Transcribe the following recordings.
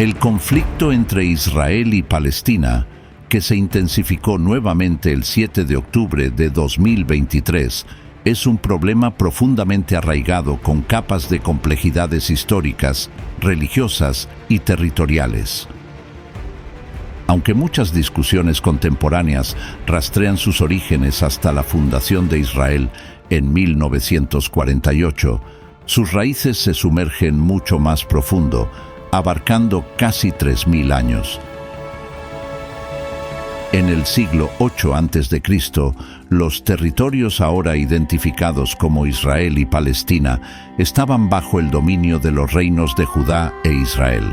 El conflicto entre Israel y Palestina, que se intensificó nuevamente el 7 de octubre de 2023, es un problema profundamente arraigado con capas de complejidades históricas, religiosas y territoriales. Aunque muchas discusiones contemporáneas rastrean sus orígenes hasta la fundación de Israel en 1948, sus raíces se sumergen mucho más profundo, abarcando casi 3000 años. En el siglo VIII a.C., los territorios ahora identificados como Israel y Palestina estaban bajo el dominio de los reinos de Judá e Israel.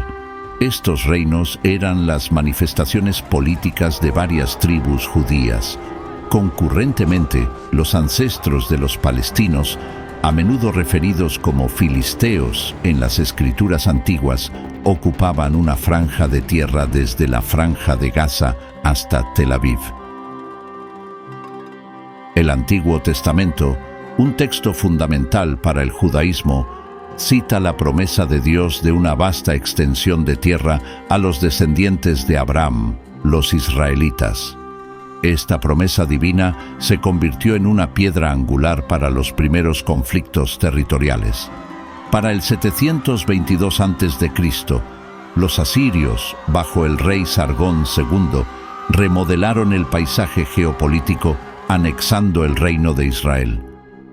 Estos reinos eran las manifestaciones políticas de varias tribus judías. Concurrentemente, los ancestros de los palestinos, a menudo referidos como filisteos en las escrituras antiguas, ocupaban una franja de tierra desde la Franja de Gaza hasta Tel Aviv. El Antiguo Testamento, un texto fundamental para el judaísmo, cita la promesa de Dios de una vasta extensión de tierra a los descendientes de Abraham, los israelitas. Esta promesa divina se convirtió en una piedra angular para los primeros conflictos territoriales. Para el 722 a.C., los asirios, bajo el rey Sargón II, remodelaron el paisaje geopolítico anexando el reino de Israel.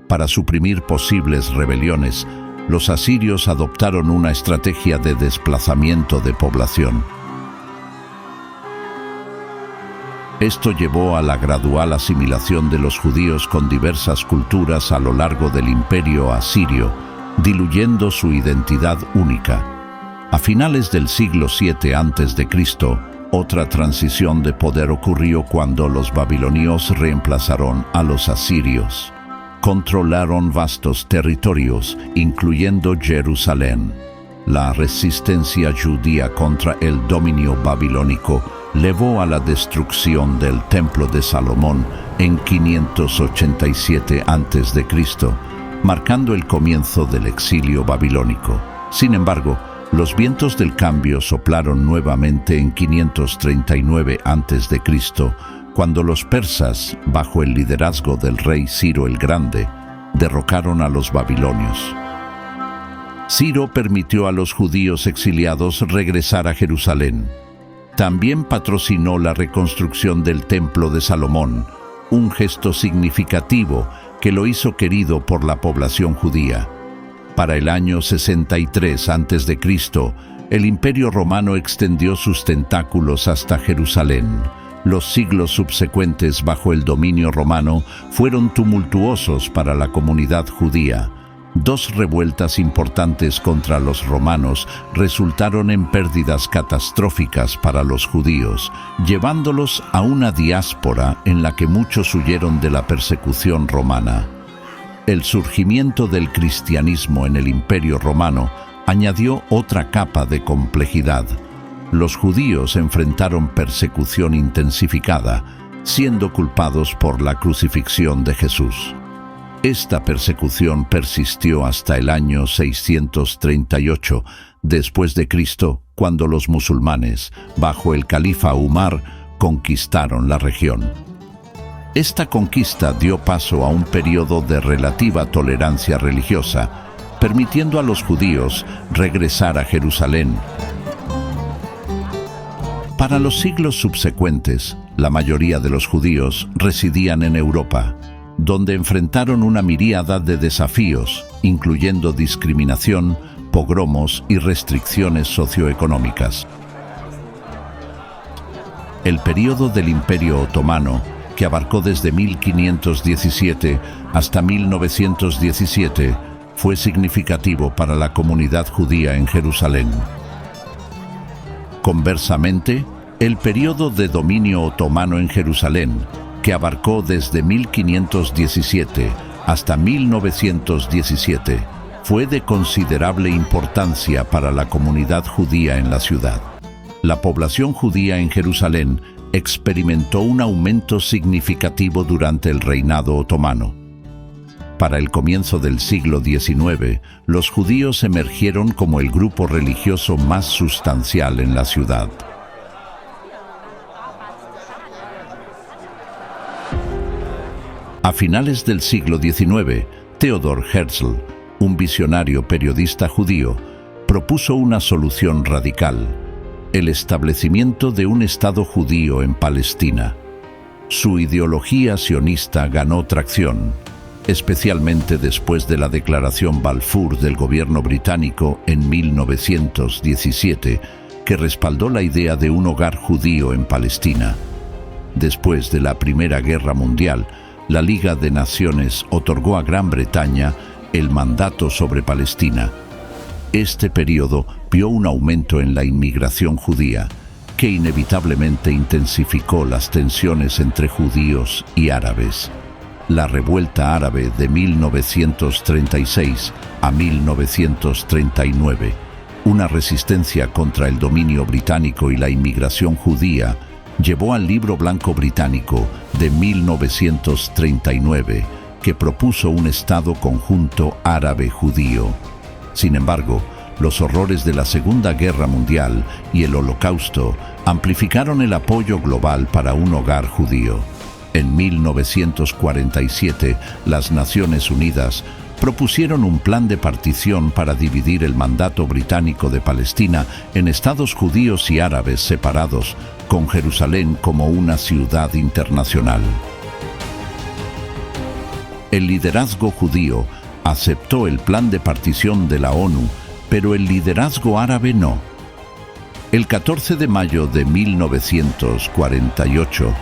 Para suprimir posibles rebeliones, los asirios adoptaron una estrategia de desplazamiento de población. Esto llevó a la gradual asimilación de los judíos con diversas culturas a lo largo del imperio asirio, diluyendo su identidad única. A finales del siglo VII a.C., otra transición de poder ocurrió cuando los babilonios reemplazaron a los asirios. Controlaron vastos territorios, incluyendo Jerusalén. La resistencia judía contra el dominio babilónico llevó a la destrucción del Templo de Salomón en 587 a.C., marcando el comienzo del exilio babilónico. Sin embargo, los vientos del cambio soplaron nuevamente en 539 a.C., cuando los persas, bajo el liderazgo del rey Ciro el Grande, derrocaron a los babilonios. Ciro permitió a los judíos exiliados regresar a Jerusalén. También patrocinó la reconstrucción del Templo de Salomón, un gesto significativo que lo hizo querido por la población judía. Para el año 63 a.C., el Imperio Romano extendió sus tentáculos hasta Jerusalén. Los siglos subsecuentes bajo el dominio romano fueron tumultuosos para la comunidad judía. Dos revueltas importantes contra los romanos resultaron en pérdidas catastróficas para los judíos, llevándolos a una diáspora en la que muchos huyeron de la persecución romana. El surgimiento del cristianismo en el Imperio Romano añadió otra capa de complejidad. Los judíos enfrentaron persecución intensificada, siendo culpados por la crucifixión de Jesús. Esta persecución persistió hasta el año 638 después de Cristo, cuando los musulmanes, bajo el califa Umar, conquistaron la región. Esta conquista dio paso a un periodo de relativa tolerancia religiosa, permitiendo a los judíos regresar a Jerusalén. Para los siglos subsecuentes, la mayoría de los judíos residían en Europa, donde enfrentaron una miríada de desafíos, incluyendo discriminación, pogromos y restricciones socioeconómicas. El período del Imperio Otomano, que abarcó desde 1517 hasta 1917, fue significativo para la comunidad judía en Jerusalén. Conversamente, el período de dominio otomano en Jerusalén, que abarcó desde 1517 hasta 1917, fue de considerable importancia para la comunidad judía en la ciudad. La población judía en Jerusalén experimentó un aumento significativo durante el reinado otomano. Para el comienzo del siglo XIX, los judíos emergieron como el grupo religioso más sustancial en la ciudad. A finales del siglo XIX, Theodor Herzl, un visionario periodista judío, propuso una solución radical: el establecimiento de un Estado judío en Palestina. Su ideología sionista ganó tracción, especialmente después de la Declaración Balfour del gobierno británico en 1917, que respaldó la idea de un hogar judío en Palestina. Después de la Primera Guerra Mundial, la Liga de Naciones otorgó a Gran Bretaña el mandato sobre Palestina. Este periodo vio un aumento en la inmigración judía, que inevitablemente intensificó las tensiones entre judíos y árabes. La revuelta árabe de 1936 a 1939, una resistencia contra el dominio británico y la inmigración judía, llevó al Libro Blanco británico de 1939, que propuso un Estado conjunto árabe-judío. Sin embargo, los horrores de la Segunda Guerra Mundial y el Holocausto amplificaron el apoyo global para un hogar judío. En 1947, las Naciones Unidas propusieron un plan de partición para dividir el mandato británico de Palestina en estados judíos y árabes separados, con Jerusalén como una ciudad internacional. El liderazgo judío aceptó el plan de partición de la ONU, pero el liderazgo árabe no. El 14 de mayo de 1948,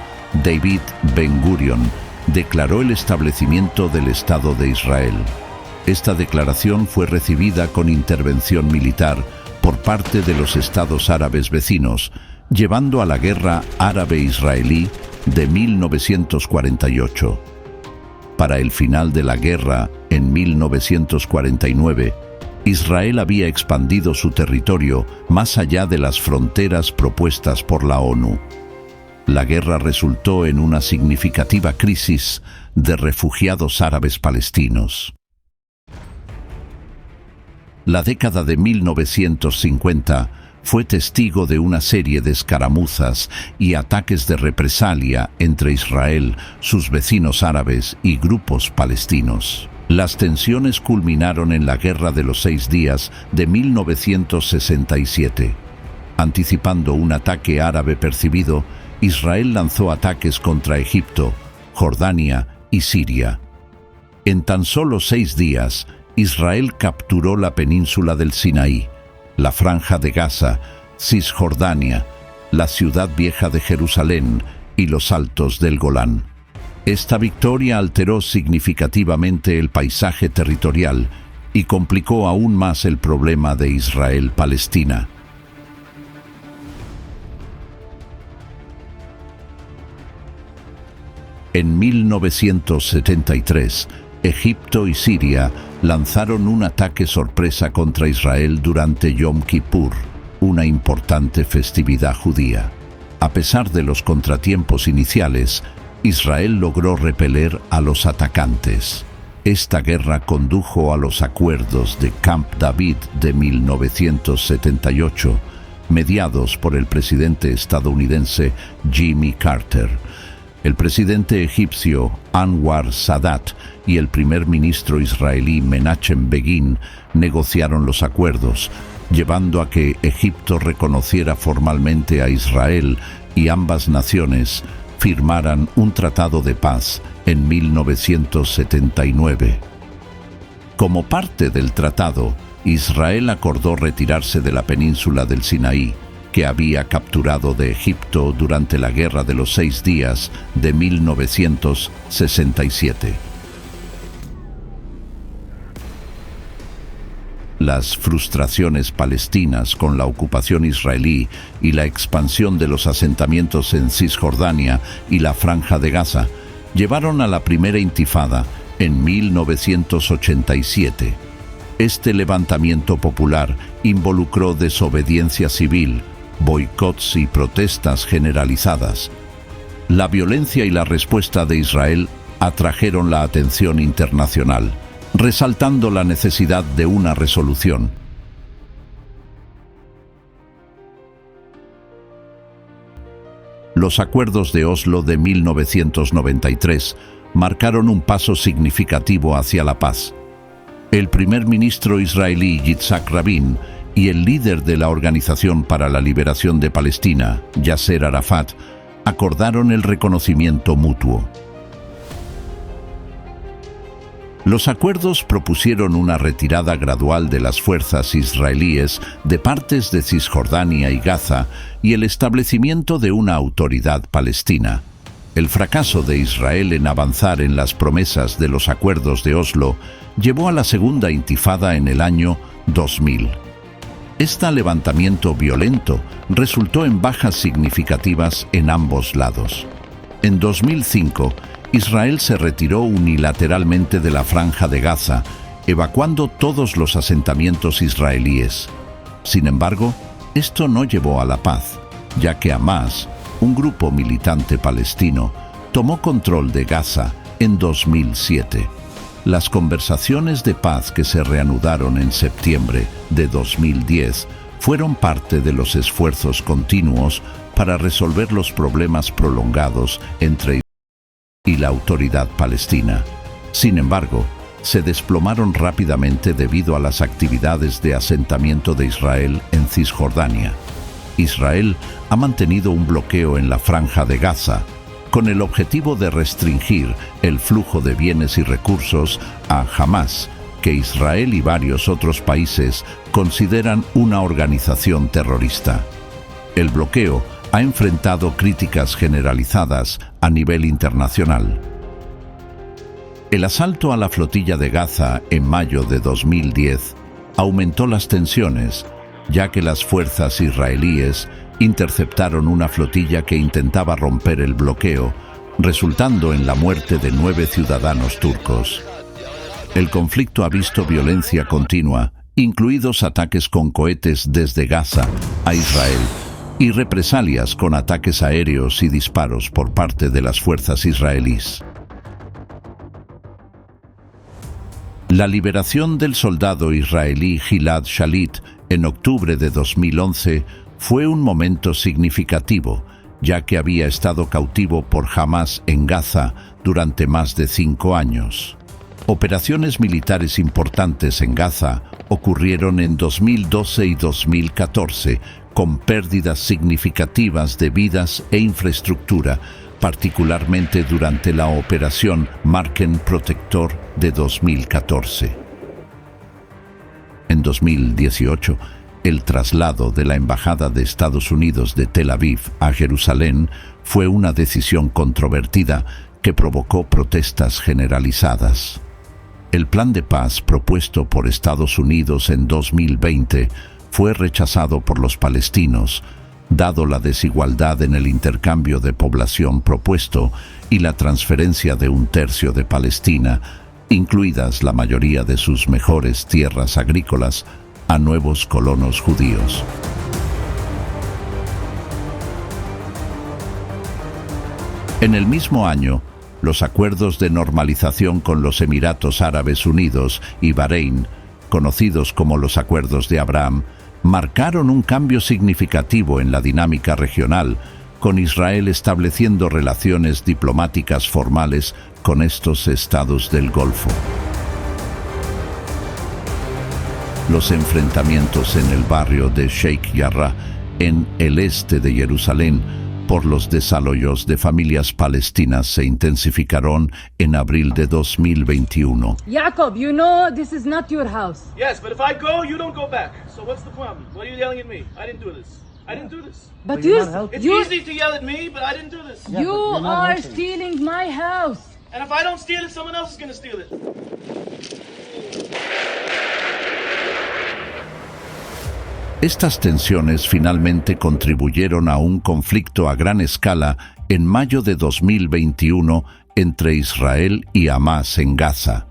David Ben-Gurion declaró el establecimiento del Estado de Israel. Esta declaración fue recibida con intervención militar por parte de los estados árabes vecinos, llevando a la guerra árabe-israelí de 1948. Para el final de la guerra, en 1949, Israel había expandido su territorio más allá de las fronteras propuestas por la ONU. La guerra resultó en una significativa crisis de refugiados árabes palestinos. La década de 1950 fue testigo de una serie de escaramuzas y ataques de represalia entre Israel, sus vecinos árabes y grupos palestinos. Las tensiones culminaron en la Guerra de los 6 Días de 1967. Anticipando un ataque árabe percibido, Israel lanzó ataques contra Egipto, Jordania y Siria. En tan solo 6 días, Israel capturó la península del Sinaí, la Franja de Gaza, Cisjordania, la ciudad vieja de Jerusalén y los altos del Golán. Esta victoria alteró significativamente el paisaje territorial y complicó aún más el problema de Israel-Palestina. En 1973, Egipto y Siria lanzaron un ataque sorpresa contra Israel durante Yom Kippur, una importante festividad judía. A pesar de los contratiempos iniciales, Israel logró repeler a los atacantes. Esta guerra condujo a los acuerdos de Camp David de 1978, mediados por el presidente estadounidense Jimmy Carter. El presidente egipcio Anwar Sadat y el primer ministro israelí Menachem Begin negociaron los acuerdos, llevando a que Egipto reconociera formalmente a Israel y ambas naciones firmaran un tratado de paz en 1979. Como parte del tratado, Israel acordó retirarse de la península del Sinaí, que había capturado de Egipto durante la Guerra de los 6 Días de 1967. Las frustraciones palestinas con la ocupación israelí y la expansión de los asentamientos en Cisjordania y la Franja de Gaza llevaron a la primera intifada en 1987. Este levantamiento popular involucró desobediencia civil, boicots y protestas generalizadas. La violencia y la respuesta de Israel atrajeron la atención internacional, resaltando la necesidad de una resolución. Los acuerdos de Oslo de 1993 marcaron un paso significativo hacia la paz. El primer ministro israelí Yitzhak Rabin y el líder de la Organización para la Liberación de Palestina, Yasser Arafat, acordaron el reconocimiento mutuo. Los acuerdos propusieron una retirada gradual de las fuerzas israelíes de partes de Cisjordania y Gaza y el establecimiento de una autoridad palestina. El fracaso de Israel en avanzar en las promesas de los acuerdos de Oslo llevó a la segunda intifada en el año 2000. Este levantamiento violento resultó en bajas significativas en ambos lados. En 2005, Israel se retiró unilateralmente de la Franja de Gaza, evacuando todos los asentamientos israelíes. Sin embargo, esto no llevó a la paz, ya que Hamás, un grupo militante palestino, tomó control de Gaza en 2007. Las conversaciones de paz que se reanudaron en septiembre de 2010 fueron parte de los esfuerzos continuos para resolver los problemas prolongados entre Israel y la autoridad palestina. Sin embargo, se desplomaron rápidamente debido a las actividades de asentamiento de Israel en Cisjordania. Israel ha mantenido un bloqueo en la Franja de Gaza, con el objetivo de restringir el flujo de bienes y recursos a Hamás, que Israel y varios otros países consideran una organización terrorista. El bloqueo ha enfrentado críticas generalizadas a nivel internacional. El asalto a la flotilla de Gaza en mayo de 2010 aumentó las tensiones, ya que las fuerzas israelíes interceptaron una flotilla que intentaba romper el bloqueo, resultando en la muerte de 9 ciudadanos turcos. El conflicto ha visto violencia continua, incluidos ataques con cohetes desde Gaza a Israel, y represalias con ataques aéreos y disparos por parte de las fuerzas israelíes. La liberación del soldado israelí Gilad Shalit en octubre de 2011 fue un momento significativo, ya que había estado cautivo por Hamás en Gaza durante más de 5 años. Operaciones militares importantes en Gaza ocurrieron en 2012 y 2014, con pérdidas significativas de vidas e infraestructura, particularmente durante la operación Marken Protector de 2014. En 2018, el traslado de la Embajada de Estados Unidos de Tel Aviv a Jerusalén fue una decisión controvertida que provocó protestas generalizadas. El plan de paz propuesto por Estados Unidos en 2020 fue rechazado por los palestinos, dado la desigualdad en el intercambio de población propuesto y la transferencia de 1/3 de Palestina, incluidas la mayoría de sus mejores tierras agrícolas, a nuevos colonos judíos. En el mismo año, los acuerdos de normalización con los Emiratos Árabes Unidos y Bahrein, conocidos como los Acuerdos de Abraham, marcaron un cambio significativo en la dinámica regional, con Israel estableciendo relaciones diplomáticas formales con estos estados del Golfo. Los enfrentamientos en el barrio de Sheikh Jarrah, en el este de Jerusalén, por los desalojos de familias palestinas se intensificaron en abril de 2021. Jacob, you know this is not your house. Yes, but if I go, you don't go back. So what's the problem? Why are you yelling at me? I didn't do this. I didn't do this. But It's easy to yell at me, but I didn't do this. you are stealing my house. And if I don't steal it, someone else is going to steal it. Estas tensiones finalmente contribuyeron a un conflicto a gran escala en mayo de 2021 entre Israel y Hamás en Gaza.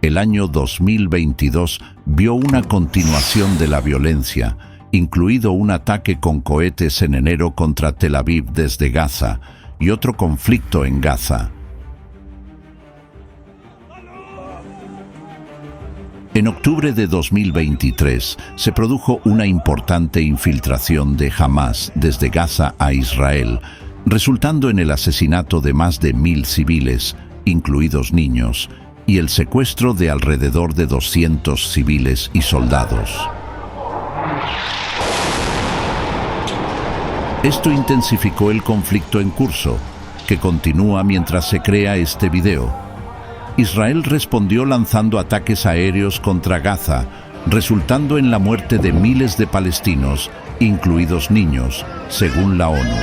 El año 2022 vio una continuación de la violencia, incluido un ataque con cohetes en enero contra Tel Aviv desde Gaza y otro conflicto en Gaza. En octubre de 2023 se produjo una importante infiltración de Hamás desde Gaza a Israel, resultando en el asesinato de más de 1000 civiles, incluidos niños, y el secuestro de alrededor de 200 civiles y soldados. Esto intensificó el conflicto en curso, que continúa mientras se crea este video. Israel respondió lanzando ataques aéreos contra Gaza, resultando en la muerte de miles de palestinos, incluidos niños, según la ONU.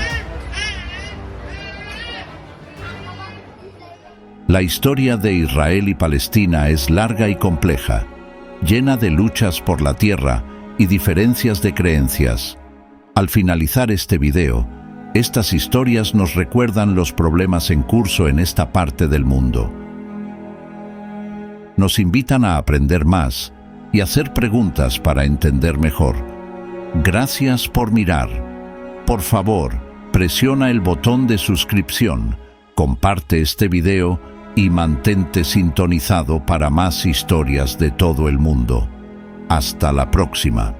La historia de Israel y Palestina es larga y compleja, llena de luchas por la tierra y diferencias de creencias. Al finalizar este video, estas historias nos recuerdan los problemas en curso en esta parte del mundo. Nos invitan a aprender más y hacer preguntas para entender mejor. Gracias por mirar. Por favor, presiona el botón de suscripción, comparte este video y mantente sintonizado para más historias de todo el mundo. Hasta la próxima.